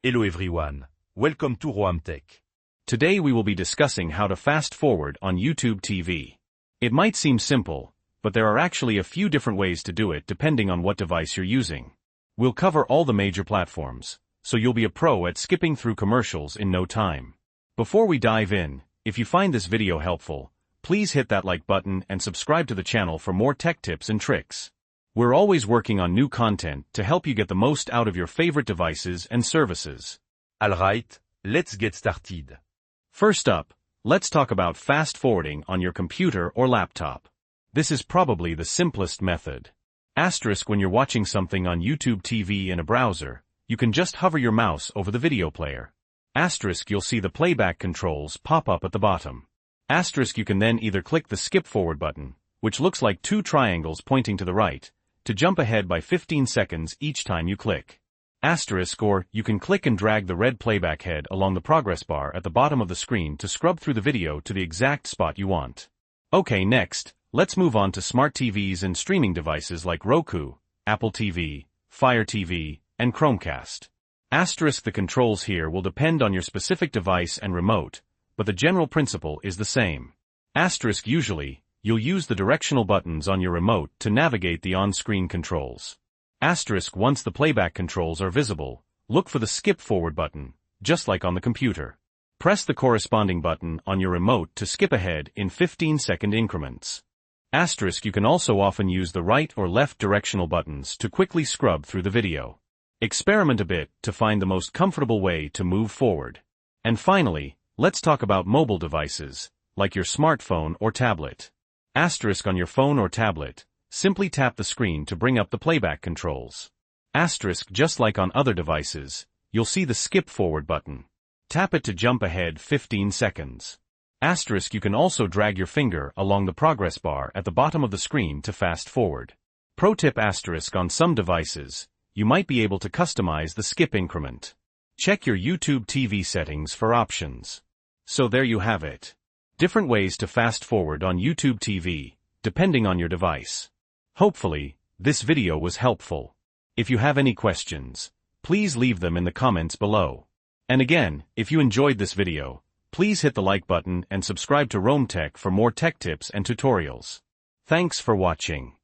Hello everyone, welcome to Roam Tech. Today we will be discussing how to fast forward on YouTube TV. It might seem simple, but there are actually a few different ways to do it depending on what device you're using. We'll cover all the major platforms, so you'll be a pro at skipping through commercials in no time. Before we dive in, if you find this video helpful, please hit that like button and subscribe to the channel for more tech tips and tricks. We're always working on new content to help you get the most out of your favorite devices and services. Alright, let's get started. First up, let's talk about fast forwarding on your computer or laptop. This is probably the simplest method. When you're watching something on YouTube TV in a browser, you can just hover your mouse over the video player. You'll see the playback controls pop up at the bottom. You can then either click the skip forward button, which looks like two triangles pointing to the right, to jump ahead by 15 seconds each time you click. Or you can click and drag the red playback head along the progress bar at the bottom of the screen to scrub through the video to the exact spot you want. Okay, next, let's move on to smart TVs and streaming devices like Roku, Apple TV, Fire TV, and Chromecast. The controls here will depend on your specific device and remote, but the general principle is the same. Usually, you'll use the directional buttons on your remote to navigate the on-screen controls. Once the playback controls are visible, look for the skip forward button, just like on the computer. Press the corresponding button on your remote to skip ahead in 15-second increments. You can also often use the right or left directional buttons to quickly scrub through the video. Experiment a bit to find the most comfortable way to move forward. And finally, let's talk about mobile devices, like your smartphone or tablet. On your phone or tablet, simply tap the screen to bring up the playback controls. Just like on other devices, you'll see the skip forward button. Tap it to jump ahead 15 seconds. You can also drag your finger along the progress bar at the bottom of the screen to fast forward. Pro tip: on some devices, you might be able to customize the skip increment. Check your YouTube TV settings for options. So there you have it. Different ways to fast forward on YouTube TV, depending on your device. Hopefully, this video was helpful. If you have any questions, please leave them in the comments below. And again, if you enjoyed this video, please hit the like button and subscribe to Roam Tech for more tech tips and tutorials. Thanks for watching.